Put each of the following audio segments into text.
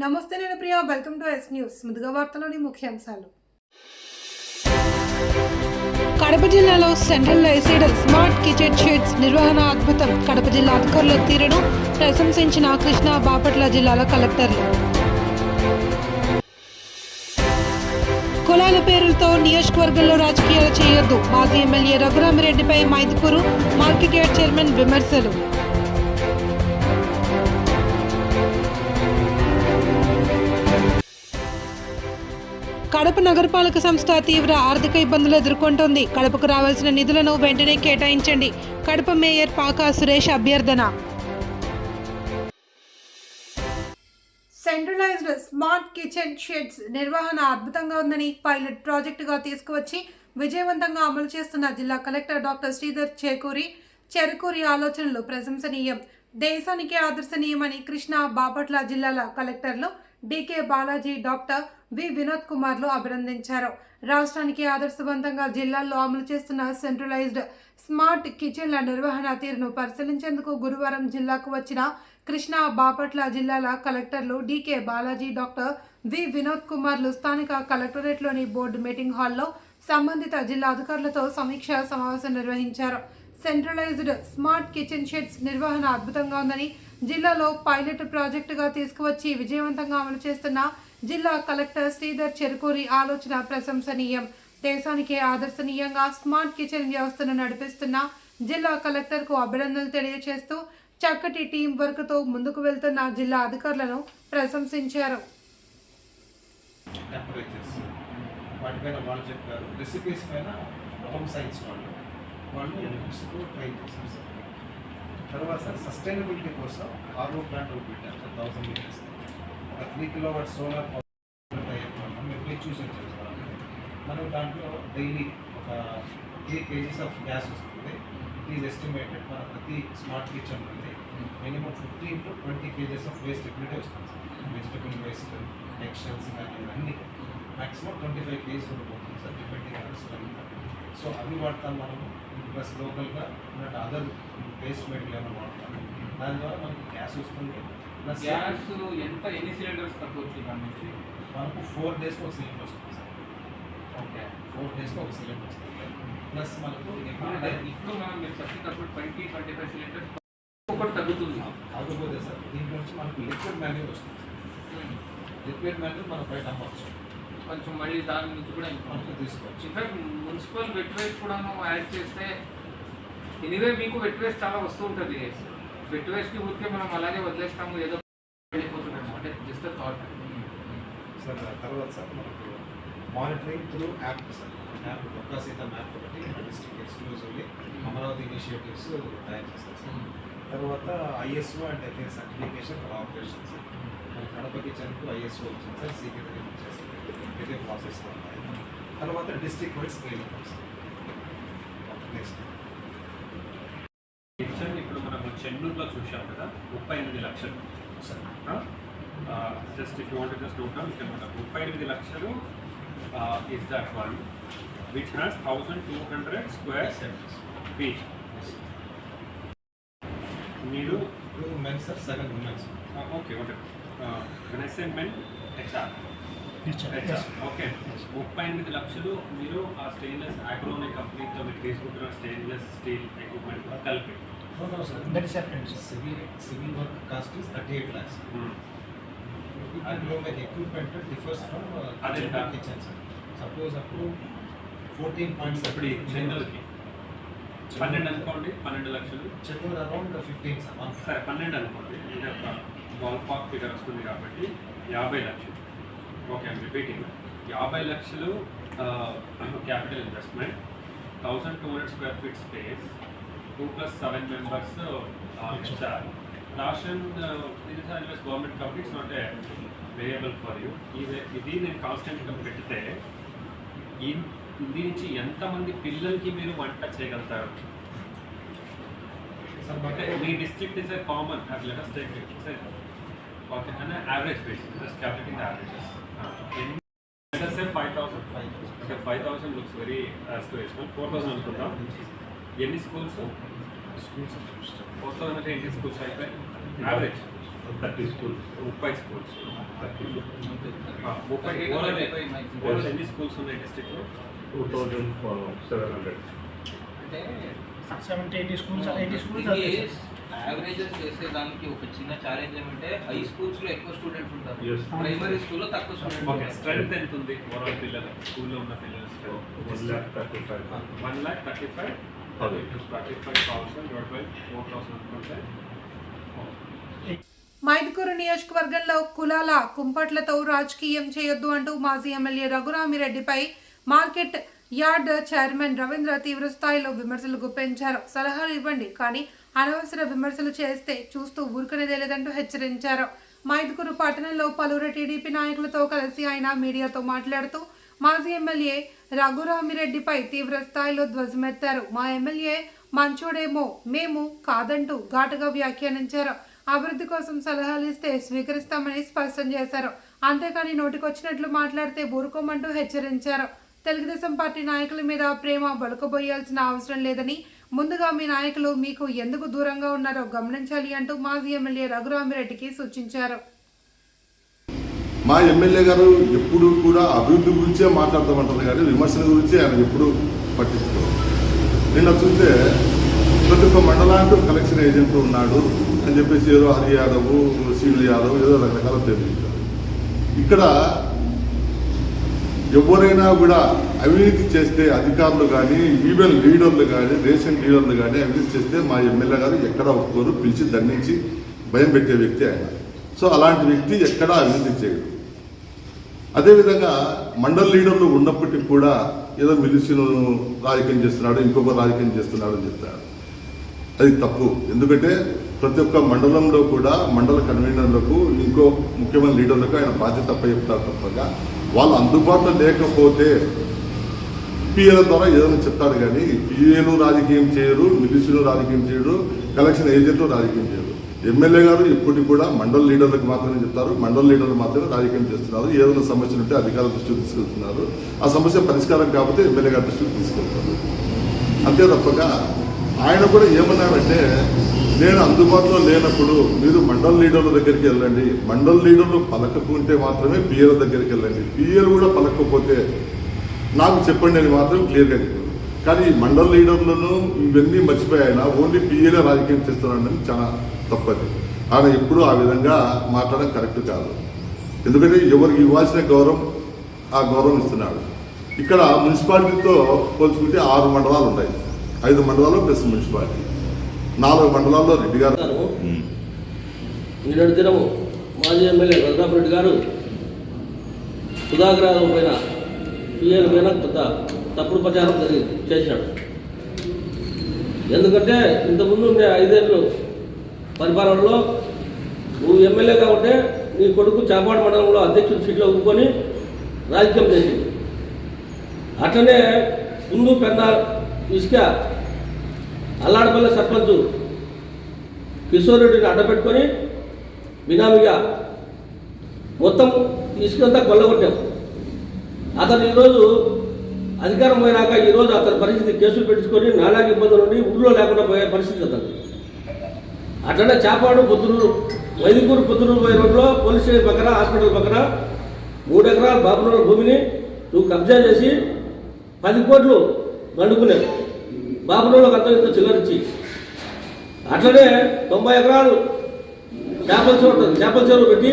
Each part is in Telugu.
నమస్తే, నేను Priya. Welcome to yes news. ముందుగా వార్తలోని ముఖ్యాంశాలు. కడప జిల్లాలో సెంట్రలైజ్డ్ స్మార్ట్ కిచెన్ షెడ్స్ నిర్వహణ అద్భుతం. కడప జిల్లా అధికారుల తీరును ప్రశంసించిన కృష్ణా బాపట్ల జిల్లాల కలెక్టర్లు. కులాల పేరులతో నియోజకవర్గంలో రాజకీయాలు చేయొద్దు. మాజీ ఎమ్మెల్యే రఘురామిరెడ్డిపై మైదుకూరు మార్కెట్ యార్డ్ చైర్మన్ విమర్శలు. కడప నగరపాలక సంస్థ తీవ్ర ఆర్థిక ఇబ్బందులు ఎదుర్కొంటోంది. కడపకు రావాల్సిన నిధులను వెంటనే కేటాయించండి. కడప మేయర్ పాకా సురేష్ అభ్యర్థన. సెంట్రలైజ్డ్ స్మార్ట్ కిచెన్ షెడ్స్ నిర్వహణ అద్భుతంగా ఉందని పైలట్ ప్రాజెక్టుగా తీసుకువచ్చి విజయవంతంగా అమలు చేస్తున్న జిల్లా కలెక్టర్ డాక్టర్ శ్రీధర్ చెరుకూరి ఆలోచనలు ప్రశంసనీయం, దేశానికి ఆదర్శనీయమని కృష్ణా బాపట్ల జిల్లాల కలెక్టర్లు DK Balaji, doctor V Vinod కుమార్లు అభినందించారు. రాష్ట్రానికి ఆదర్శవంతంగా జిల్లాల్లో అమలు చేస్తున్న సెంట్రలైజ్డ్ స్మార్ట్ కిచెన్ల నిర్వహణ తీరును పరిశీలించేందుకు గురువారం జిల్లాకు వచ్చిన కృష్ణా బాపట్ల జిల్లాల కలెక్టర్లు DK Balaji, doctor V Vinod కుమార్లు స్థానిక కలెక్టరేట్లోని బోర్డు మీటింగ్ హాల్లో సంబంధిత జిల్లా అధికారులతో సమీక్ష సమావేశం నిర్వహించారు. సెంట్రలైజ్డ్ స్మార్ట్ కిచెన్ షెడ్స్ నిర్వహణ అద్భుతంగా ఉందని జిల్లాలో పైలట్ ప్రాజెక్టుగా తీసుకువచ్చి విజయవంతంగా అమలు చేస్తున్న జిల్లా కలెక్టర్ శ్రీధర్ చెరుకూరి ఆలోచన ప్రశంసనీయం, దేశానికే ఆదర్శనీయంగా స్మార్ట్ కిచెన్ వ్యవస్థను నడిపిస్తున్న జిల్లా కలెక్టర్కు అభినందనలు తెలియజేస్తూ చక్కటి టీం వర్క్తో ముందుకు వెళ్తున్న జిల్లా అధికారులను ప్రశంసించారు. తర్వాత సస్టైనబిలిటీ కోసం ఆర్ఓ ప్లాంట్ ఒకటి పెట్టారు. 1000 లీటర్స్ 3 కిలోవాట్ సోలార్ మీరు చూసి వచ్చారు. మనం దాంట్లో డైలీ ఒక 3 kgs ఆఫ్ గ్యాస్ వస్తుంది. ఇట్ ఈజ్ ఎస్టిమేటెడ్ మన ప్రతి స్మార్ట్ కిచెన్ నుండి minimum 15 to 20 kgs of waste everyday వస్తుంది. వెజిటబుల్ వేస్ట్, టెక్స్టైల్స్ కానీ అన్నీ మ్యాక్సిమం 25 kgs ఉండిపోతుంది sir, depending on strength. So అవి వాడతాం మనము. ప్లస్ లోకల్గా ఉన్నట్టు అదర్ వేస్ట్ మెటీరియల్ ఏమైనా వాడతాము. దాని ద్వారా మనకి గ్యాస్ వస్తుంది. ప్లస్ గ్యాస్ ఎన్ని సిలిండర్స్ తక్కువ దాని నుంచి మనకు 4 daysకి ఒక సిలిండర్ వస్తుంది సార్. ఓకే, 4 daysకి ఒక సిలిండర్ వస్తుంది. ప్లస్ మనకు ఇప్పుడు మనం మీరు చెప్పేటప్పుడు 20-25 సిలిండర్స్ ఒకటి తగ్గుతుంది. కాకపోతే సార్ దీంట్లో నుంచి మనకు లిక్విడ్ మాన్యూర్ వస్తుంది. లిక్విడ్ మాన్యూర్ మనం బయట అమ్మవచ్చు. కొంచెం మళ్ళీ దాని నుంచి కూడా మనకు తీసుకోవచ్చు. ఇన్ఫాక్ట్ మున్సిపల్ వెట్ వేస్ట్ కూడా యాడ్ చేస్తే ఎనీవే మీకు వెట్ వేస్ట్ చాలా వస్తూ ఉంటుంది. వెట్ వేస్ట్కి ఊరికే మనం అలాగే వదిలేస్తాము, ఏదో వెళ్ళిపోతున్నాము. అంటే జస్ట్ థాట్ సార్. తర్వాత సార్ మనకు monitoring through app sir. App ఒక్క సీతం యాప్ ఒకటి డిస్ట్రిక్ట్ ఎక్స్క్లూజివ్లీ అమరావతి ఇనిషియేటివ్స్ తయారు చేస్తారు సార్. తర్వాత ISO and FA certification for operation sir. మన కడప కిచెన్కు ఐఎస్ఓ వచ్చింది సార్. సీక్రెట్ వచ్చేసి ఇదే ప్రాసెస్ ఉన్నాయి. తర్వాత district wide scale sir. Next kitchen ఇప్పుడు మనం చెన్నూరులో చూసాం కదా, 38 లక్షలు sir. Just if you want just note down, ఇక్కడ 38 లక్షలు is that one which has 1200 square feet. మీరు men sir, 7 women sir. Okay okay, when I say men, HR. Okay, 38 లక్షలు మీరు ఆ స్టెయిన్లెస్ అగ్రోనే కంపెనీతో మీరు తీసుకుంటున్న స్టెయిన్లెస్ స్టీల్ ఎక్విప్మెంట్ కలిపి. That is separate. Civil work cost is 38 lakhs. Agro equipment differs from kitchen sir. Suppose up to 14 points. ఇప్పుడు చెన్నూరుకి 12 అనుకోండి, 12 లక్షలు. Chennur around 15 sir. సరే 12 అనుకోండి, ఇది ఒక బాల్ పాక్ ఫిగర్ వస్తుంది కాబట్టి 50 లక్షలు. Okay, I'm repeating. 50 లక్షలు capital investment, 1200 square feet space, 2+7 members HR. Ration ఇది government company, it's not a variable for you. ఇది నేను కాన్స్టెంట్గా పెడితే ఇంది నుంచి ఎంతమంది పిల్లలకి మీరు వంట చేయగలుగుతారు? అంటే మీ district is a common let us take it. Okay, అంటే average basis, just calculating averages. Let us say 5,000. Okay, 5,000 looks very aspirational. 4,000 అనుకుందాం. ఎన్ని స్కూల్స్? 4,000 అంటే ఎన్ని స్కూల్స్ అయిపోయి యావరేజ్? 30 schools. 30 schools. 30. 30 ఎన్ని స్కూల్స్ ఉన్నాయి డిస్ట్రిక్ట్లో? 2,700. అంటే 70-80 schools యావరేజెస్ చేసేదానికి ఒక చిన్న ఛాలెంజ్ ఏమంటే హై స్కూల్స్ లో ఎక్కువ స్టూడెంట్స్ ఉంటారు, Yes. ప్రైమరీ స్కూల్లో తక్కువ ఓకే, స్టూడెంట్స్. స్ట్రెంత్ ఎంత ఉంది ఓవరాల్ పిల్లలు స్కూల్లో ఉన్న పిల్లల స్ట్రెంత్? 1,35,000. 1,35,000 divided by 4,000 అనుకుంటే మైదుకూరు నియోజకవర్గంలో కులాల కుంపట్లతో రాజకీయం చేయొద్దు అంటూ మాజీ ఎమ్మెల్యే రఘురామిరెడ్డిపై మార్కెట్ యార్డ్ చైర్మన్ రవీంద్ర తీవ్ర స్థాయిలో విమర్శలు గుప్పించారు. సలహాలు ఇవ్వండి, కానీ అనవసర విమర్శలు చేస్తే చూస్తూ ఊరుకునేదే లేదంటూ హెచ్చరించారు. మైదుకూరు పట్టణంలో పలువురు టీడీపీ నాయకులతో కలిసి ఆయన మీడియాతో మాట్లాడుతూ మాజీ ఎమ్మెల్యే రఘురామిరెడ్డిపై తీవ్ర స్థాయిలో ధ్వజమెత్తారు. మా ఎమ్మెల్యే మంచోడేమో మేము కాదంటూ ఘాటుగా వ్యాఖ్యానించారు. అభివృద్ధి కోసం సలహాలు ఇస్తే స్వీకరిస్తామని స్పష్టం చేశారు. అంతేకాని నోటికొచ్చినట్లు మాట్లాడితే ఊరుకోమంటూ హెచ్చరించారు. తెలుగుదేశం పార్టీ నాయకుల మీద ప్రేమ బలుకబోయాల్సిన అవసరం లేదని, ముందుగా మీ నాయకులు మీకు ఎందుకు దూరంగా ఉన్నారో గమనించాలి అంటూ మాజీ ఎమ్మెల్యే రఘురామిరెడ్డికి సూచించారు. మా ఎమ్మెల్యే గారు ఎప్పుడు కూడా అభివృద్ధి గురించే మాట్లాడతామంటారు కానీ విమర్శల గురించి ఆయన ఎప్పుడు పట్టించుకోరు. నిన్న చూస్తే ప్రతి ఒక్క మండలానికి కలెక్షన్ ఏజెంట్ ఉన్నాడు అని చెప్పేసి ఏదో హరి యాదవ్, శ్రీలు యాదవ్ ఏదో రకరకాల పేర్లు ఇచ్చారు. ఇక్కడ ఎవరైనా కూడా అవినీతి చేస్తే అధికారులు కానీ ఈవెన్ లీడర్లు కానీ రేషన్ లీడర్లు కానీ అవినీతి చేస్తే మా ఎమ్మెల్యే గారు ఎక్కడ ఒప్పుకోరు, పిలిచి దండించి భయం పెట్టే వ్యక్తి ఆయన. సో అలాంటి వ్యక్తి ఎక్కడా అవినీతి చేయడు. అదేవిధంగా మండల లీడర్లు ఉన్నప్పటికీ కూడా ఏదో మిలిసిను రాజకీయం చేస్తున్నాడు, ఇంకొక రాజకీయం చేస్తున్నాడు అని చెప్తాడు. అది తప్పు. ఎందుకంటే ప్రతి ఒక్క మండలంలో కూడా మండల కన్వీనర్లకు ఇంకో ముఖ్యమైన లీడర్లకు ఆయన బాధ్యత చెప్తారు తప్పగా వాళ్ళు అందుబాటులో లేకపోతే పిఏల ద్వారా ఏదైనా చెప్తారు. కానీ పిఏలు రాజకీయం చేయరు, మిలిసిను రాజకీయం చేయరు, కలెక్షన్ ఏజెంట్లు రాజకీయం చేయరు. ఎమ్మెల్యే గారు ఇప్పటికి కూడా మండల లీడర్లకు మాత్రమే చెప్తారు. మండల లీడర్లు మాత్రమే రాజకీయం చేస్తున్నారు. ఏదైనా సమస్యలు ఉంటే అధికారుల దృష్టికి తీసుకెళ్తున్నారు. ఆ సమస్య పరిష్కారం కాకపోతే ఎమ్మెల్యే గారి దృష్టికి తీసుకెళ్తారు. అంతే తప్పగా ఆయన కూడా ఏమన్నారంటే, నేను అందుబాటులో లేనప్పుడు మీరు మండల లీడర్ల దగ్గరికి వెళ్ళండి, మండల లీడర్లు పలకకుంటే మాత్రమే పిఏల దగ్గరికి వెళ్ళండి, పిఏలు కూడా పలకపోతే నాకు చెప్పండి అని మాత్రం క్లియర్గా చెప్పారు. కానీ ఈ మండల లీడర్లను ఇవన్నీ మర్చిపోయి ఆయన ఓన్లీ పిఏలే రాజకీయం చేస్తున్నాడని చాలా తప్పది. ఆయన ఎప్పుడూ ఆ విధంగా మాట్లాడడం కరెక్ట్ కాదు. ఎందుకంటే ఎవరికి ఇవ్వాల్సిన గౌరవం ఆ గౌరవం ఇస్తున్నాడు. ఇక్కడ మున్సిపాలిటీతో పోల్చుకుంటే 6 మండలాలు ఉంటాయి. 5 మండలాలు ప్లస్ మున్సిపాలిటీ, 4 మండలాల్లో రెడ్డి గారు. నిన్నటి దినము మాజీ ఎమ్మెల్యే రఘురామిరెడ్డి గారు సుధాకర్ యాదవ్ పైన పిఏల పైన పెద్ద తప్పుడు ప్రచారం చేశాడు. ఎందుకంటే ఇంతకుముందు ఉండే 5 ఏళ్ళు పరిపాలనలో నువ్వు ఎమ్మెల్యేగా ఉంటే నీ కొడుకు చాపాడు మండలంలో అధ్యక్షుడి సీట్లో ఊరుకొని రాజకీయం చేసింది. అట్లనే ముందు పెద్ద ఇసుక అల్లాడపల్లి సర్పంచ్ కిషోర్ రెడ్డిని అడ్డపెట్టుకొని బినామీగా మొత్తం ఇసుకంతా కొల్లగొట్టాం. అతను ఈరోజు అధికారం పోయినాక ఈరోజు అతని పరిస్థితి కేసులు పెట్టుకొని నానా ఇబ్బందులు ఉండి ఊళ్ళో లేకుండా పోయే పరిస్థితి అతను. అట్లనే చాపాడు పొద్దునూరు మైదుకూరు పొద్దునూరు పోయే రోడ్లో పోలీస్ స్టేషన్ పక్కన హాస్పిటల్ పక్కన 3 ఎకరాల బాబునూరు భూమిని నువ్వు కబ్జా చేసి 10 కోట్లు దండుకున్నావు. బాబునూరులోకి అంత ఇంత చిల్లరిచ్చి అట్లనే 90 ఎకరాలు చేపల చెరువు పెట్టి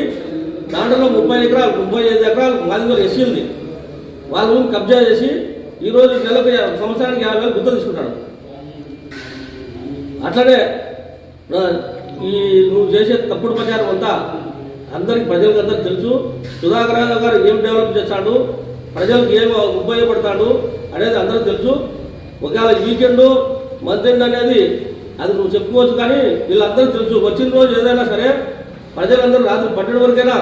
దాంట్లో 35 ఎకరాలు 35 ఎకరాలు మాదిగోలు ఎస్సీలది వాళ్ళ భూమి కబ్జా చేసి ఈరోజు నెలకు సంవత్సరానికి 50,000 గుర్తు తీసుకుంటాడు. అట్లనే ఈ నువ్వు చేసే తప్పుడు ప్రచారం అంతా ప్రజలకు అందరికి తెలుసు. సుధాకర్ యాదవ్ గారు ఏం డెవలప్ చేస్తాడు, ప్రజలకు ఏం ఉపయోగపడతాడు అనేది అందరికీ తెలుసు. ఒకవేళ వీకెండ్ మంత్ ఎండ్ అనేది అది నువ్వు చెప్పుకోవచ్చు, కానీ వీళ్ళందరికీ తెలుసు. వచ్చిన రోజు ఏదైనా సరే ప్రజలందరూ రాత్రి 12 వరకైనా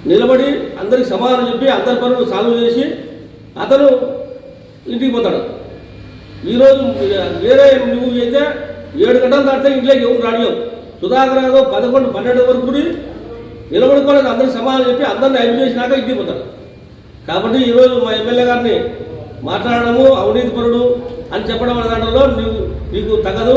నిలబడి అందరికి సమాధానం చెప్పి అందరి పనులు సాల్వ్ చేసి అతను ఇంటికి పోతాడు. ఈరోజు వేరే నువ్వు అయితే 7 గంటలు దాటితే ఇంట్లోకి ఎవరు రానియవు. సుధాకర్ యాదవ్ 11, 12 వరకు కూడా నిలబడుకోలేదు. అందరికి సమాధానం చెప్పి అందరిని అభివృద్ధి చేసినాక ఇంటికి పోతాడు. కాబట్టి ఈరోజు మా ఎమ్మెల్యే గారిని మాట్లాడడము అవినీతిపరుడు అని చెప్పడం అనే దాంట్లో నీకు తగదు.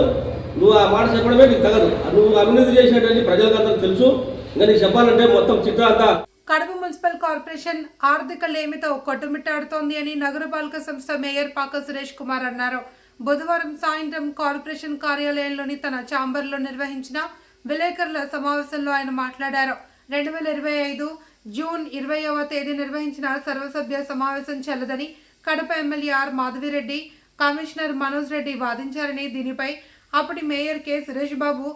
నువ్వు ఆ మాట చెప్పడమే నీకు తగదు. నువ్వు అవినీతి చేసినట్టు ప్రజలకు అందరూ తెలుసు. ఇంకా నీకు చెప్పాలంటే మొత్తం చిత్రం అంతా. కడప మున్సిపల్ కార్పొరేషన్ ఆర్థిక లేమితో కొట్టుమిట్టాడుతోంది అని నగరపాలక సంస్థ మేయర్ పాక సురేష్ కుమార్ అన్నారు. బుధవారం సాయంత్రం కార్పొరేషన్ కార్యాలయంలోని తన ఛాంబర్లో నిర్వహించిన విలేకరుల సమావేశంలో ఆయన మాట్లాడారు. 2025 జూన్ 20వ తేదీ నిర్వహించిన సర్వసభ్య సమావేశం చెల్లదని Kadapa MLA R Madhavi Reddy, commissioner Manoj Reddy వాదించారని, దీనిపై అప్పటి మేయర్ కె సురేష్ బాబు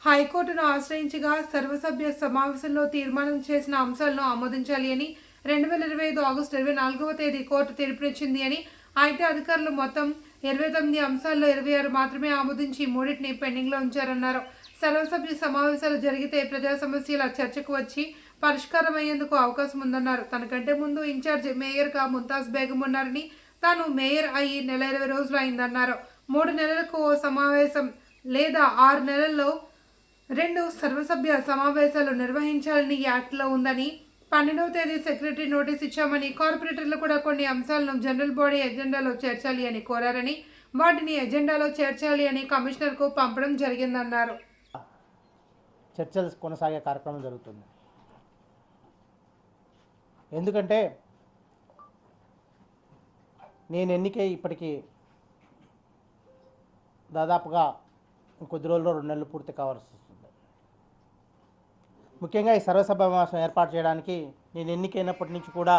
హైకోర్టును ఆశ్రయించగా సర్వసభ్య సమావేశంలో తీర్మానం చేసిన అంశాలను ఆమోదించాలి అని 2025 ఆగస్టు 24వ తేదీ కోర్టు తీర్పునిచ్చింది అని, అయితే అధికారులు మొత్తం 29 అంశాల్లో 26 మాత్రమే ఆమోదించి 3టిని పెండింగ్లో ఉంచారన్నారు. సర్వసభ్య సమావేశాలు జరిగితే ప్రజా సమస్యల చర్చకు వచ్చి పరిష్కారం అయ్యేందుకు అవకాశం ఉందన్నారు. తనకంటే ముందు ఇన్ఛార్జ్ మేయర్గా ముంతాజ్ బేగం ఉన్నారని, తాను మేయర్ అయ్యి నెల 20 రోజులు అయిందన్నారు. 3 నెలలకు ఓ సమావేశం లేదా 6 నెలల్లో 2 సర్వసభ్య సమావేశాలు నిర్వహించాలని యాక్ట్లో ఉందని, 12వ తేదీ సెక్రటరీ నోటీస్ ఇచ్చామని, కార్పొరేటర్లు కూడా కొన్ని అంశాలను జనరల్ బాడీ ఎజెండాలో చేర్చాలి అని కోరారని, వాటిని ఎజెండాలో చేర్చాలి అని కమిషనర్కు పంపడం జరిగిందన్నారు. చర్చలు కొనసాగే కార్యక్రమం జరుగుతుంది. ఎందుకంటే నేను ఎన్నికై ఇప్పటికీ దాదాపుగా ఇంకొద్ది రోజుల్లో 2 నెలలు పూర్తి కావాల్సి వస్తుంది. ముఖ్యంగా ఈ సర్వసమావేశం ఏర్పాటు చేయడానికి నేను ఎన్నికైనప్పటి నుంచి కూడా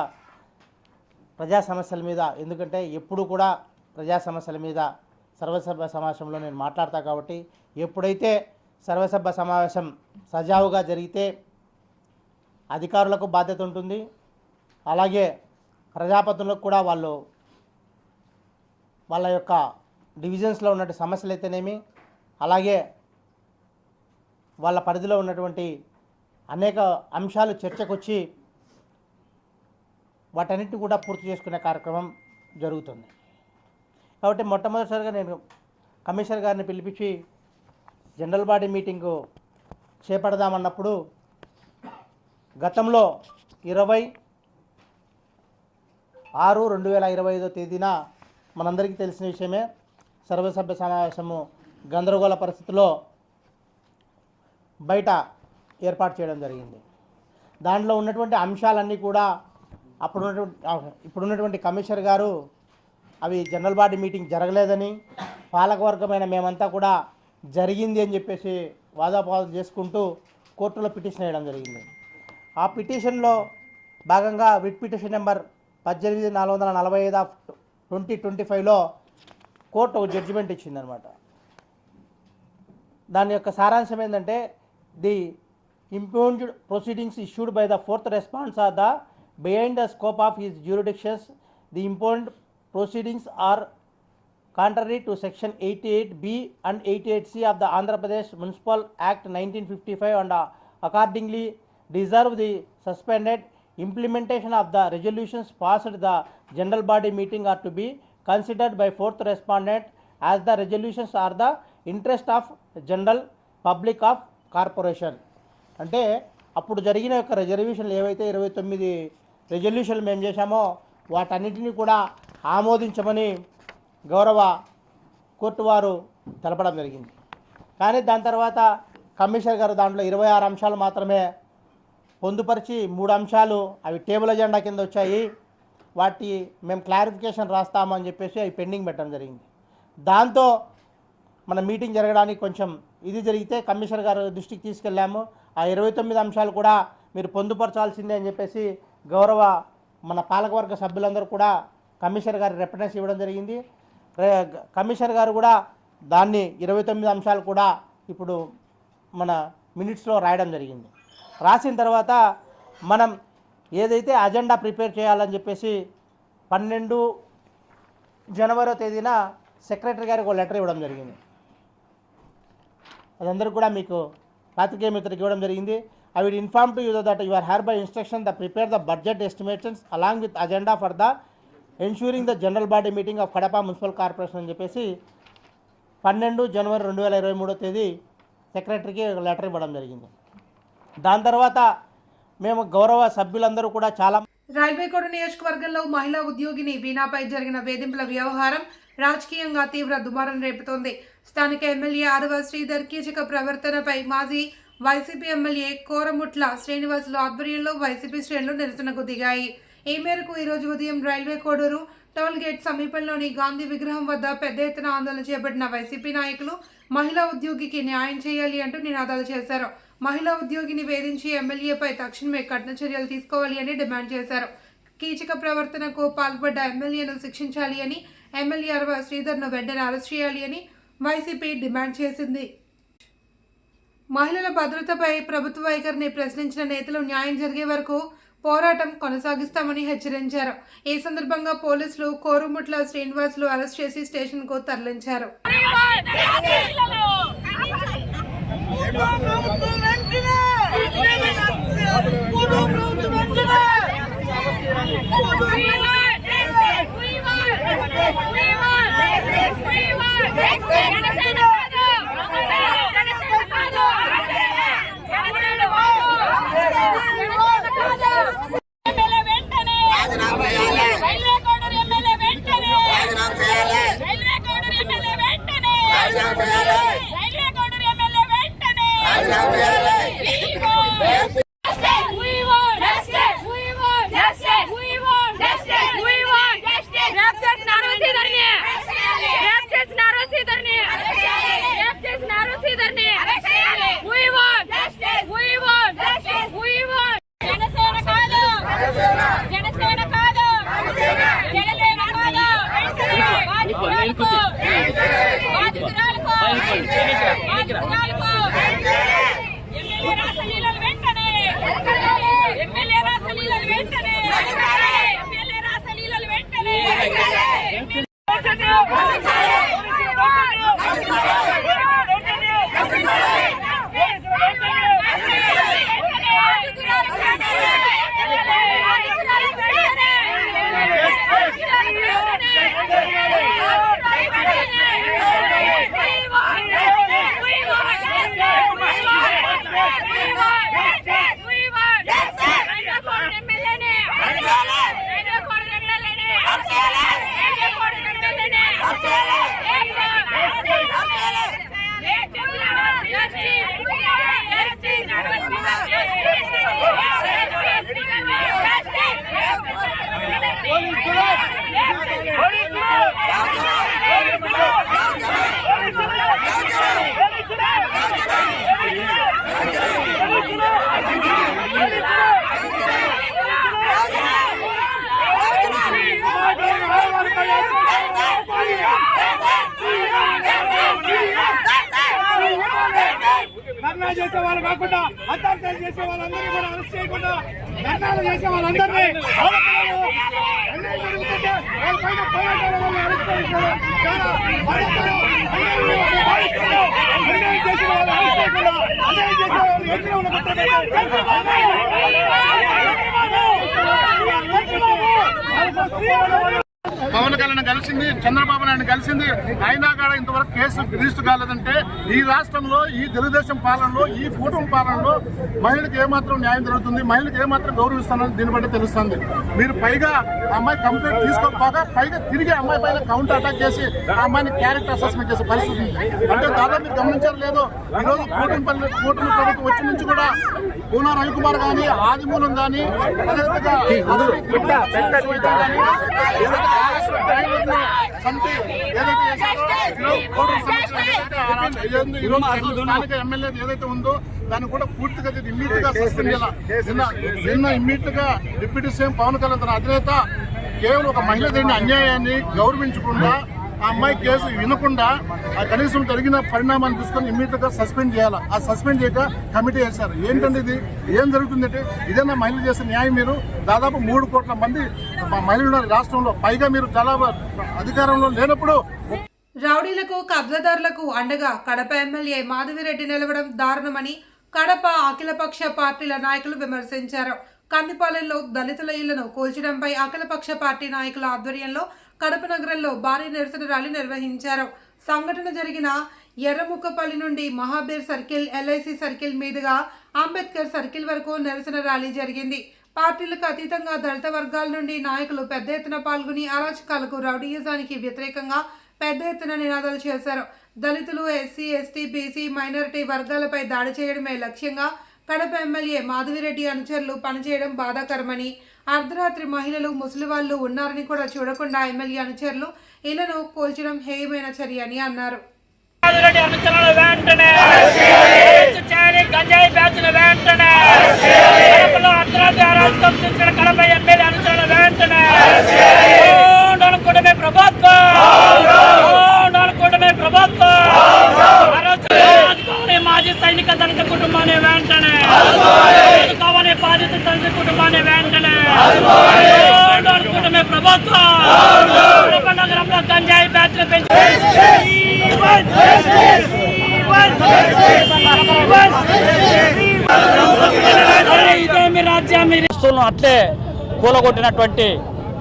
ప్రజా సమస్యల మీద, ఎందుకంటే ఎప్పుడు కూడా ప్రజా సమస్యల మీద సర్వసభ్య సమావేశంలో నేను మాట్లాడతా కాబట్టి, ఎప్పుడైతే సర్వసభ్య సమావేశం సజావుగా జరిగితే అధికారులకు బాధ్యత ఉంటుంది, అలాగే ప్రజాపతులకు కూడా వాళ్ళ యొక్క డివిజన్స్లో ఉన్నటువంటి సమస్యలు అయితేనేమి, అలాగే వాళ్ళ పరిధిలో ఉన్నటువంటి అనేక అంశాలు చర్చకొచ్చి వాటన్నిటిని కూడా పూర్తి చేసుకునే కార్యక్రమం జరుగుతుంది. కాబట్టి మొట్టమొదటిసారిగా నేను కమిషనర్ గారిని పిలిపించి జనరల్ బాడీ మీటింగు చేపడదామన్నప్పుడు గతంలో 20/6/2025 తేదీన మనందరికీ తెలిసిన విషయమే, సర్వసభ్య సమావేశము గందరగోళ పరిస్థితిలో బయట ఏర్పాటు చేయడం జరిగింది. దాంట్లో ఉన్నటువంటి అంశాలన్నీ కూడా ఇప్పుడున్నటువంటి కమిషనర్ గారు అవి జనరల్ బాడీ మీటింగ్ జరగలేదని, పాలకవర్గమైన మేమంతా కూడా జరిగింది అని చెప్పేసి వాదాపాదాలు చేసుకుంటూ కోర్టులో పిటిషన్ వేయడం జరిగింది. ఆ పిటిషన్లో భాగంగా విట్ పిటిషన్ నెంబర్ 18,445/2025లో కోర్టు ఒక జడ్జిమెంట్ ఇచ్చిందనమాట. దాని యొక్క సారాంశం ఏంటంటే, the impugned proceedings issued by the fourth respondent are the behind the scope of his jurisdictions. The impugned proceedings are contrary to section 88B and 88C of the Andhra Pradesh Municipal Act 1955 and accordingly deserve the suspended implementation of the resolutions passed at the general body meeting are to be considered by fourth respondent as the resolutions are the interest of general public of corporation. అంటే అప్పుడు జరిగిన యొక్క రిజర్వేషన్లు ఏవైతే 29 రెజల్యూషన్లు మేము చేశామో వాటన్నిటినీ కూడా ఆమోదించమని గౌరవ కోర్టు వారు తెలపడం జరిగింది. కానీ దాని తర్వాత కమిషనర్ గారు దాంట్లో 26 అంశాలు మాత్రమే పొందుపరిచి 3 అంశాలు అవి టేబుల్ ఎజెండా కింద వచ్చాయి, వాటి మేము క్లారిఫికేషన్ రాస్తామని చెప్పేసి అవి పెండింగ్ పెట్టడం జరిగింది. దాంతో మన మీటింగ్ జరగడానికి కొంచెం ఇది జరిగితే కమిషనర్ గారు దృష్టికి తీసుకెళ్ళాము. ఆ 29 అంశాలు కూడా మీరు పొందుపరచాల్సిందే అని చెప్పేసి గౌరవ మన పాలకవర్గ సభ్యులందరూ కూడా కమిషనర్ గారి రిప్రజెంటేషన్ ఇవ్వడం జరిగింది. కమిషనర్ గారు కూడా దాన్ని 29 అంశాలు కూడా ఇప్పుడు మన మినిట్స్లో రాయడం జరిగింది. రాసిన తర్వాత మనం ఏదైతే అజెండా ప్రిపేర్ చేయాలని చెప్పేసి 12 జనవరి తేదీన సెక్రటరీ గారికి ఒక లెటర్ ఇవ్వడం జరిగింది. అదందరికీ కూడా మీకు పాత్రికేయ మిత్రులకు ఇవ్వడం జరిగింది. I will inform to you that you are here by instruction the prepare the budget estimations along with agenda for the ensuring the general body meeting of Kadapa municipal corporation అని చెప్పేసి 12 జనవరి 2023 తేదీ సెక్రటరీకి లెటర్ ఇవ్వడం జరిగింది. దాని తర్వాత మేము గౌరవ సభ్యులందరూ కూడా చాలా రైల్వేకోట నియోజకవర్గంలో మహిళా ఉద్యోగిని వీణాపై జరిగిన వేధింపుల వ్యవహారం రాజకీయంగా తీవ్ర దుమారం రేపుతోంది. స్థానిక ఎమ్మెల్యే ఆరవ శ్రీధర్ కీచక ప్రవర్తనపై మాజీ వైసీపీ ఎమ్మెల్యే కోరముట్ల శ్రీనివాసులు ఆధ్వర్యంలో వైసీపీ శ్రేణులు నిరసనకు దిగాయి. ఈ మేరకు ఈరోజు ఉదయం రైల్వే కోడూరు టోల్ గేట్ సమీపంలోని గాంధీ విగ్రహం వద్ద పెద్ద ఎత్తున ఆందోళన చేపట్టిన వైసీపీ నాయకులు మహిళా ఉద్యోగికి న్యాయం చేయాలి అంటూ నినాదాలు చేశారు. మహిళా ఉద్యోగిని వేధించి ఎమ్మెల్యేపై తక్షణమే కఠిన చర్యలు తీసుకోవాలి అని డిమాండ్ చేశారు. కీచక ప్రవర్తనకు పాల్పడ్డ ఎమ్మెల్యేను శిక్షించాలి అని, ఎమ్మెల్యే ఆరవ శ్రీధర్ను వెంటనే అరెస్ట్ చేయాలి అని వైసీపీ డిమాండ్ చేసింది. మహిళల భద్రతపై ప్రభుత్వ వైఖరిని ప్రశ్నించిన నేతలు న్యాయం జరిగే వరకు పోరాటం కొనసాగిస్తామని హెచ్చరించారు. ఈ సందర్భంగా పోలీసులు కోరుముట్ల శ్రీనివాసులు అరెస్ట్ చేసి స్టేషన్కు తరలించారు. ధర్నా చేసే వాళ్ళు కాకుండా అత్యాచారం చేసే వాళ్ళందరినీ కూడా అరెస్ట్ చేయకుండా ధర్నాలు చేసే వాళ్ళందరినీ పవన్ కళ్యాణ్ కలిసింది, చంద్రబాబు నాయుడు కలిసింది, అయినా కూడా ఇంతవరకు కేసు రిజిస్టర్ కాలేదంటే ఈ రాష్ట్రంలో ఈ తెలుగుదేశం పాలనలో ఈ కూటమి పాలనలో మహిళలకు ఏమాత్రం న్యాయం జరుగుతుంది, మహిళలకు ఏమాత్రం గౌరవిస్తానని దీన్ని బట్టి తెలుస్తుంది. మీరు పైగా అమ్మాయి కంప్లైంట్ తీసుకోకపోగా పైగా తిరిగి అమ్మాయి పైన కౌంటర్ అటాక్ చేసి ఆ అమ్మాయిని క్యారెక్టర్ అసెస్మెంట్ చేసే పరిస్థితి అంటే దాదాపు మీరు గమనించారు లేదు. ఈరోజు కూటమి ప్రభుత్వం వచ్చి నుంచి కూడా పూనా రవికుమార్ కానీ, ఆదిమూలం కానీ, ఎమ్మెల్యే ఏదైతే ఉందో దాన్ని కూడా పూర్తిగా ఇమ్మీడియట్ గా సస్పెండ్ చేయాలి. నిన్న ఇమ్మీడియట్ గా డిప్యూటీ సీఎం పవన్ కళ్యాణ్ తన అధినేత కేవలం ఒక మహిళ జరిగిన అన్యాయాన్ని గౌరవించకుండా ఆ అమ్మాయి కేసు వినకుండా ఆ కనీసం జరిగిన పరిణామాన్ని తీసుకొని ఇమ్మీడియట్ గా సస్పెండ్ చేయాలి. ఆ సస్పెండ్ చేయక కమిటీ వేశారు. ఏంటంటే ఇది ఏం జరుగుతుందంటే ఇదేనా మహిళలు చేసే న్యాయం? మీరు దాదాపు 3 కోట్ల మంది మహిళలు ఉన్నారు రాష్ట్రంలో, పైగా మీరు చాలా అధికారంలో లేనప్పుడు రౌడీలకు కబ్జాదారులకు అండగా కడప ఎమ్మెల్యే మాధవిరెడ్డి నిలవడం దారుణమని కడప అఖిలపక్ష పార్టీల నాయకులు విమర్శించారు. కందిపాలెంలో దళితుల ఇళ్లను కూల్చడంపై అఖిలపక్ష పార్టీ నాయకుల ఆధ్వర్యంలో కడప నగరంలో భారీ నిరసన ర్యాలీ నిర్వహించారు. సంఘటన జరిగిన ఎర్రముక్కపల్లి నుండి మహాబీర్ సర్కిల్, ఎల్ఐసి సర్కిల్ మీదుగా అంబేద్కర్ సర్కిల్ వరకు నిరసన ర్యాలీ జరిగింది. పార్టీలకు అతీతంగా దళిత వర్గాల నుండి నాయకులు పెద్ద ఎత్తున పాల్గొని అరాచకాలకు, రౌడీయిజానికి వ్యతిరేకంగా పెద్ద ఎత్తున నినాదాలు చేశారు. దళితులు, ఎస్సీ, ఎస్టీ, బీసీ, మైనారిటీ వర్గాలపై దాడి చేయడమే లక్ష్యంగా కడప ఎమ్మెల్యే మాధవిరెడ్డి అనుచరులు పనిచేయడం బాధాకరమని, అర్ధరాత్రి మహిళలు, ముసలివాళ్లు ఉన్నారని కూడా చూడకుండా ఎమ్మెల్యే అనుచరులు ఇళ్లను కూల్చడం హేయమైన చర్య అని అన్నారు. మాజీ సైనిక దళిత కుటుంబాన్ని వెంటనే కావాలని బాధిత దళిత కుటుంబాన్ని వెంటనే ప్రభుత్వం నగరంలో గంజాయి బ్యాచ్లు ఇదేమి రాజ్యాన్ని అట్లే కూలగొట్టినటువంటి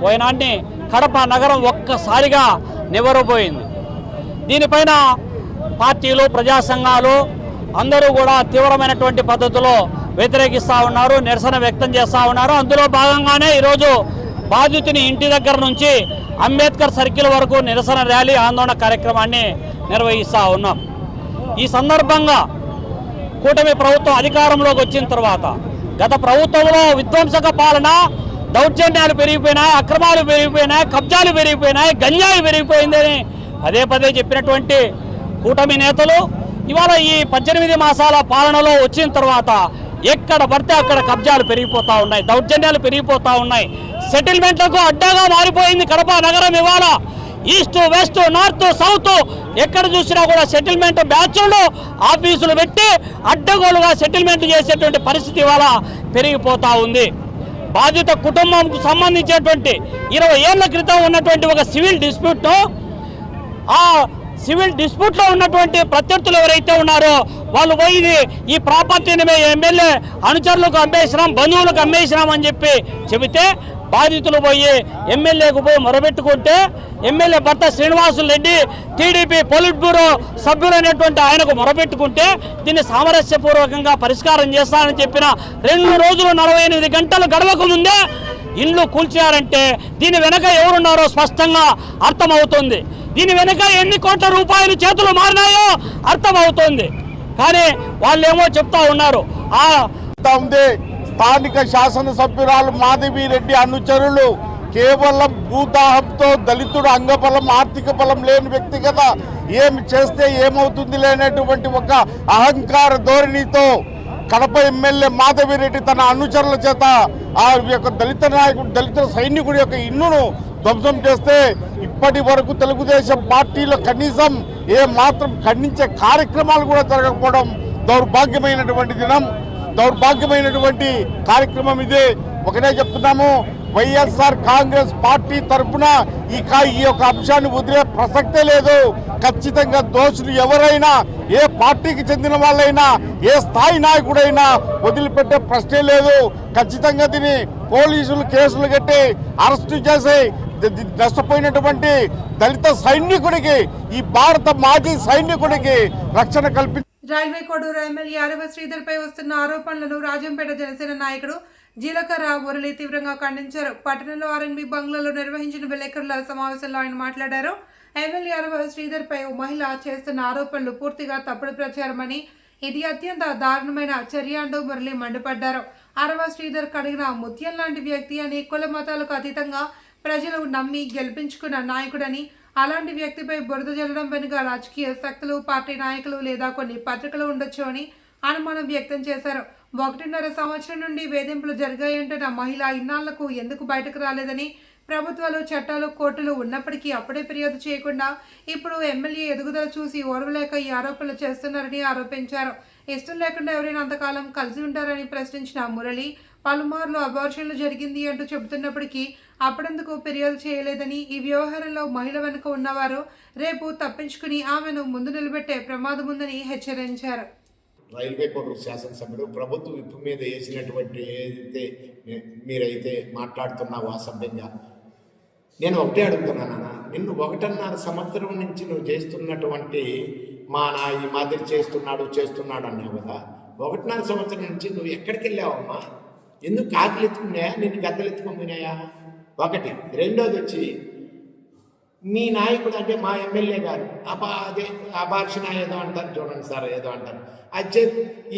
పోయినాన్ని కడప నగరం ఒక్కసారిగా నివ్వరపోయింది. దీనిపైన పార్టీలు, ప్రజా సంఘాలు అందరూ కూడా తీవ్రమైనటువంటి పద్ధతిలో వ్యతిరేకిస్తూ ఉన్నారు, నిరసన వ్యక్తం చేస్తూ ఉన్నారు. అందులో భాగంగానే ఈరోజు బాధితుని ఇంటి దగ్గర నుంచి అంబేద్కర్ సర్కిల్ వరకు నిరసన ర్యాలీ, ఆందోళన కార్యక్రమాన్ని నిర్వహిస్తూ ఉన్నాం. ఈ సందర్భంగా కూటమి ప్రభుత్వం అధికారంలోకి వచ్చిన తర్వాత గత ప్రభుత్వంలో విధ్వంసక పాలన, దౌర్జన్యాలు పెరిగిపోయినాయి, అక్రమాలు పెరిగిపోయినాయి, కబ్జాలు పెరిగిపోయినాయి, గంజాయి పెరిగిపోయిందని పదే పదే చెప్పినటువంటి కూటమి నేతలు ఇవాళ ఈ 18 మాసాల పాలనలో వచ్చిన తర్వాత ఎక్కడ పడితే అక్కడ కబ్జాలు పెరిగిపోతూ ఉన్నాయి, దౌర్జన్యాలు పెరిగిపోతూ ఉన్నాయి. సెటిల్మెంట్లకు అడ్డాగా మారిపోయింది కడప నగరం. ఇవాళ ఈస్ట్, వెస్ట్, నార్త్, సౌత్ ఎక్కడ చూసినా కూడా సెటిల్మెంట్ బ్యాచ్లు, ఆఫీసులు పెట్టి అడ్డగోలుగా సెటిల్మెంట్ చేసేటువంటి పరిస్థితి ఇవాళ పెరిగిపోతూ ఉంది. బాధిత కుటుంబంకు సంబంధించేటువంటి 20 ఏళ్ల క్రితం ఉన్నటువంటి ఒక సివిల్ డిస్ప్యూట్ను ఆ సివిల్ డిస్ప్యూట్లో ఉన్నటువంటి ప్రత్యర్థులు ఎవరైతే ఉన్నారో వాళ్ళు పోయి ఈ ప్రాపర్టీని మేము ఎమ్మెల్యే అనుచరులకు అమ్మేసినాం, బంధువులకు అమ్మేసినాం అని చెబితే బాధితులు పోయి ఎమ్మెల్యేకు పోయి మొరబెట్టుకుంటే ఎమ్మెల్యే భర్త Srinivasulu Reddy TDP politburo సభ్యులైనటువంటి ఆయనకు మొరబెట్టుకుంటే దీన్ని సామరస్యపూర్వకంగా పరిష్కారం చేస్తానని చెప్పిన 2 రోజులు 48 గంటలు గడవక ముందే ఇల్లు కూల్చారంటే దీని వెనక ఎవరున్నారో స్పష్టంగా అర్థమవుతుంది. దీని వెనక ఎన్ని కోట్ల రూపాయలు చేతులు మారినాయో అర్థమవుతోంది. కానీ వాళ్ళేమో చెప్తా ఉన్నారు ఉంది స్థానిక శాసనసభ్యురాలు మాధవిరెడ్డి అనుచరులు కేవలం భూదాహంతో దళితుడు అంగబలం, ఆర్థిక బలం లేని వ్యక్తి కదా, ఏమి చేస్తే ఏమవుతుంది లేనటువంటి ఒక అహంకార ధోరణితో కడప ఎమ్మెల్యే మాధవిరెడ్డి తన అనుచరుల చేత ఆ యొక్క దళిత నాయకుడు, దళిత సైనికుడి యొక్క ఇల్లును ధ్వంసం చేస్తే ఇప్పటి వరకు తెలుగుదేశం పార్టీలో కనీసం ఏ మాత్రం ఖండించే కార్యక్రమాలు కూడా జరగకపోవడం దౌర్భాగ్యమైనటువంటి దినం, దౌర్భాగ్యమైనటువంటి కార్యక్రమం ఇదే. ఒకటే చెప్తున్నాము, వైఎస్ఆర్ కాంగ్రెస్ పార్టీ తరఫున ఈ యొక్క అంశాన్ని వదిలే ప్రసక్తే లేదు. ఖచ్చితంగా దోషులు ఎవరైనా, ఏ పార్టీకి చెందిన వాళ్ళైనా, ఏ స్థాయి నాయకుడైనా వదిలిపెట్టే ప్రశ్నే లేదు. ఖచ్చితంగా దీన్ని పోలీసులు కేసులు కట్టి అరెస్టు చేసి నష్టపోయినటువంటి దళిత సైనికుడికి, ఈ భారత మాజీ సైనికుడికి రక్షణ కల్పించారు. రైల్వే కోడూరు ఎమ్మెల్యే ఆరవ శ్రీధర్పై వస్తున్న ఆరోపణలను రాజంపేట జనసేన నాయకుడు జీలకర్ర మురళి తీవ్రంగా ఖండించారు. పట్టణంలో ఆర్ఎన్బి బంగ్లాలో నిర్వహించిన విలేకరుల సమావేశంలో ఆయన మాట్లాడారు. ఎమ్మెల్యే ఆరవ శ్రీధర్పై ఓ మహిళ చేస్తున్న ఆరోపణలు పూర్తిగా తప్పుడు ప్రచారమని, ఇది అత్యంత దారుణమైన చర్య అంటూ మురళి మండిపడ్డారు. ఆరవ శ్రీధర్ కడిగిన ముత్యం లాంటి వ్యక్తి అని, కుల మతాలకు అతీతంగా ప్రజలు నమ్మి గెలిపించుకున్న నాయకుడని, అలాంటి వ్యక్తిపై బురద జల్లడం వెనుక రాజకీయ శక్తులు, పార్టీ నాయకులు లేదా కొన్ని పత్రికలు ఉండొచ్చు అని అనుమానం వ్యక్తం చేశారు. 1.5 సంవత్సరం నుండి వేధింపులు జరిగాయంటున్న మహిళ ఇన్నాళ్లకు ఎందుకు బయటకు రాలేదని, ప్రభుత్వాలు, చట్టాలు, కోర్టులు ఉన్నప్పటికీ అప్పుడే ఫిర్యాదు చేయకుండా ఇప్పుడు ఎమ్మెల్యే ఎదుగుదల చూసి ఓర్వలేక ఈ ఆరోపణలు చేస్తున్నారని ఆరోపించారు. ఇష్టం లేకుండా ఎవరైనా అంతకాలం కలిసి ఉంటారని ప్రశ్నించిన మురళి, పలుమార్లు అబార్షన్లు జరిగింది అంటూ చెబుతున్నప్పటికీ అప్పుడెందుకు ఫిర్యాదు చేయలేదని, ఈ వ్యవహారంలో మహిళ వెనుక ఉన్నవారు రేపు తప్పించుకుని ఆమెను ముందు నిలబెట్టే ప్రమాదం ఉందని హెచ్చరించారు. రైల్వే కోడూరు శాసనసభ్యుడు ప్రభుత్వ విప్పు మీద వేసినటువంటి ఏదైతే మీరైతే మాట్లాడుతున్నావో అసభ్యంగా, నేను ఒకటే అడుగుతున్నానన్నా, నిన్ను 1.5 సంవత్సరం నుంచి నువ్వు చేస్తున్నటువంటి ఈ మాదిరి చేస్తున్నాడు అన్నావు కదా. 1.5 సంవత్సరం నుంచి నువ్వు ఎక్కడికి వెళ్ళావమ్మా? ఎందుకు కాకులు ఎత్తుకున్నాయా, నిన్ను గద్దలు ఎత్తుకున్నాయా? ఒకటి. రెండోది వచ్చి మీ నాయకుడు అంటే మా ఎమ్మెల్యే గారు అదే అబార్షణ ఏదో అంటారు చూడండి సార్, ఏదో అంటారు. అది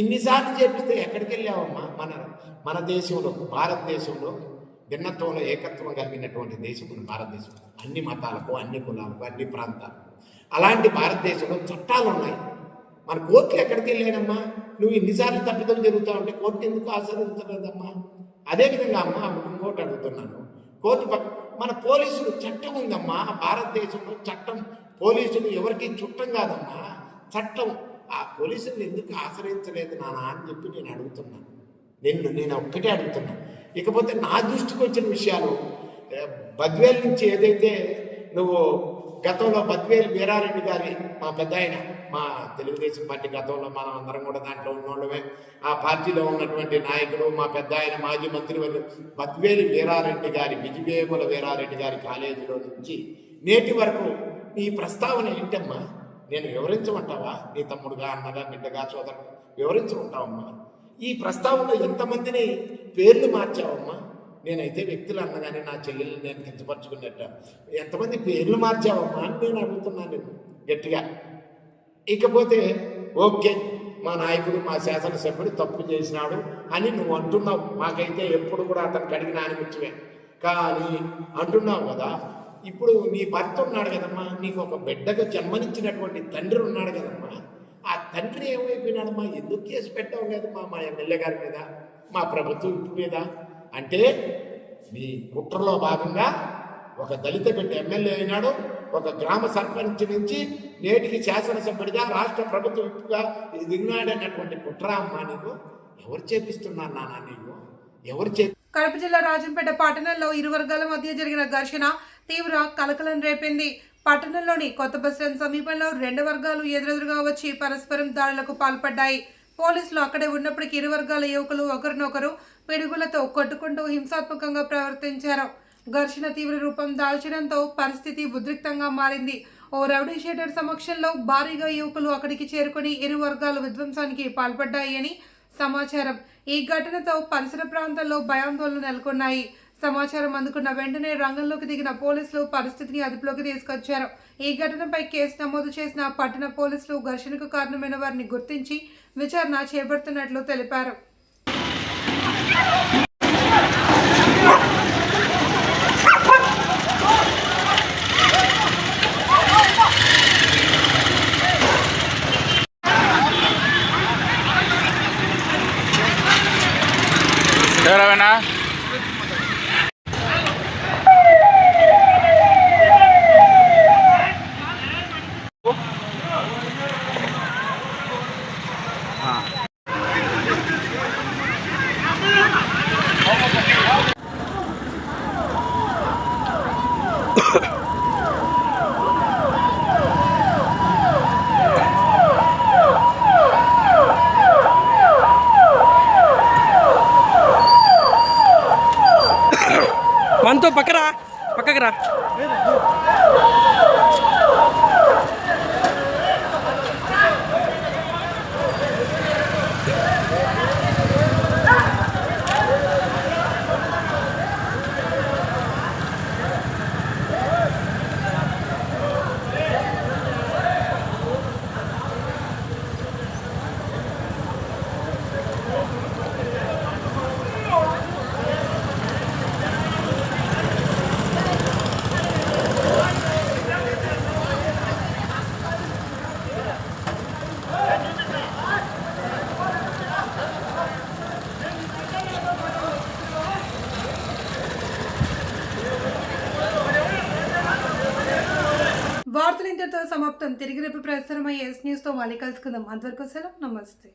ఇన్నిసార్లు చేపిస్తే ఎక్కడికి వెళ్ళావమ్మా? మన దేశంలో, భారతదేశంలో భిన్నత్వంలో ఏకత్వం కలిగినటువంటి దేశం మన భారతదేశం. అన్ని మతాలకు, అన్ని కులాలకు, అన్ని ప్రాంతాలకు. అలాంటి భారతదేశంలో చట్టాలు ఉన్నాయి. మన కోర్టులు ఎక్కడికి వెళ్ళానమ్మా? నువ్వు ఇన్నిసార్లు తప్పిదం జరుగుతూ ఉంటే కోర్టు ఎందుకు ఆశ్రయించలేదమ్మా? అదేవిధంగా అమ్మ ఇంకోటి అడుగుతున్నాను, కోర్టు మన పోలీసులు చట్టం ఉందమ్మా. భారతదేశంలో చట్టం, పోలీసులు ఎవరికి చుట్టం కాదమ్మా, చట్టం. ఆ పోలీసులు ఎందుకు ఆశ్రయించలేదు నాన్న అని చెప్పి నేను అడుగుతున్నాను. నేను ఒక్కటే అడుగుతున్నాను. ఇకపోతే నా దృష్టికి వచ్చిన విషయాలు, బద్వేల్ నుంచి ఏదైతే నువ్వు గతంలో బద్వేల్ వీరారెడ్డి గారి మా పెద్ద ఆయన, మా తెలుగుదేశం పార్టీ గతంలో మనం అందరం కూడా దాంట్లో ఉన్నోళ్ళమే, ఆ పార్టీలో ఉన్నటువంటి నాయకుడు మా పెద్ద ఆయన మాజీ మంత్రివర్యులు బద్వేలి వీరారెడ్డి గారి, బిజివేముల వీరారెడ్డి గారి కాలేజీలో నుంచి నేటి వరకు నీ ప్రస్తావన ఏంటమ్మా? నేను వివరించమంటావా? నీ తమ్ముడుగా, అన్నగా, బిడ్డగా, సోదరుగా వివరించమంటావమ్మా? ఈ ప్రస్తావనలో ఎంతమందిని పేర్లు మార్చావమ్మా? నేనైతే వ్యక్తులు అన్నగానే నా చెల్లెల్ని నేను కించపరుచుకున్నట్ట ఎంతమంది పేర్లు మార్చావమ్మా అని నేను అడుగుతున్నాను నేను గట్టిగా. ఇకపోతే ఓకే, మా నాయకుడు, మా శాసనసభ్యుడు తప్పు చేసినాడు అని నువ్వు అంటున్నావు. మాకైతే ఎప్పుడు కూడా అతనికి అడిగిన ఆనిముత్యమే కానీ అంటున్నావు కదా. ఇప్పుడు నీ భర్త ఉన్నాడు కదమ్మా, నీకు ఒక బిడ్డకు జన్మనిచ్చినటువంటి తండ్రి ఉన్నాడు కదమ్మా. ఆ తండ్రి ఏమైపోయినాడమ్మా? ఎందుకు కేసు పెట్టడం లేదమ్మా మా ఎమ్మెల్యే గారి మీద, మా ప్రభుత్వం మీద? అంటే మీ కుట్రలో భాగంగా ఒక దళిత బిడ్డ ఎమ్మెల్యే అయినాడు, ఒక గ్రామ సర్పంచ్ నుంచి నేటికి శాసనసభ్యుడిగా, రాష్ట్ర ప్రభుత్వ విప్పుగా దిగినాడన్నటువంటి కుట్ర అమ్మా నీకు ఎవరు చేపిస్తున్నారు నాన్న? నీకు ఎవరు కడప జిల్లా రాజంపేట పట్టణంలో ఇరు వర్గాల మధ్య జరిగిన ఘర్షణ తీవ్ర కలకలం రేపింది. పట్టణంలోని కొత్త బస్టాండ్ సమీపంలో రెండు వర్గాలు ఎదురెదురుగా వచ్చి పరస్పరం దాడులకు పాల్పడ్డాయి. పోలీసులు అక్కడే ఉన్నప్పటికీ ఇరు వర్గాల యువకులు ఒకరినొకరు పిడుగులతో కొట్టుకుంటూ హింసాత్మకంగా ప్రవర్తించారు. ఘర్షణ తీవ్ర రూపం దాల్చడంతో పరిస్థితి ఉద్రిక్తంగా మారింది. ఓ రౌడీ షీటర్ సమక్షంలో భారీగా యువకులు అక్కడికి చేరుకుని ఇరు వర్గాలు విధ్వంసానికి పాల్పడ్డాయి అని సమాచారం. ఈ ఘటనతో పరిసర ప్రాంతాల్లో భయాందోళనలు నెలకొన్నాయి. సమాచారం అందుకున్న వెంటనే రంగంలోకి దిగిన పోలీసులు పరిస్థితిని అదుపులోకి తీసుకొచ్చారు. ఈ ఘటనపై కేసు నమోదు చేసిన పట్టణ పోలీసులు ఘర్షణకు కారణమైన వారిని గుర్తించి విచారణ చేపడుతున్నట్లు తెలిపారు. ఎవరైనా మనతో పక్కకి రా. వార్తలు ఇంతటితో సమాప్తం. తిరిగి రేపు ప్రసారమయ్యే న్యూస్తో మళ్ళీ కలుసుకుందాం. అంతవరకు సెలవు. నమస్తే.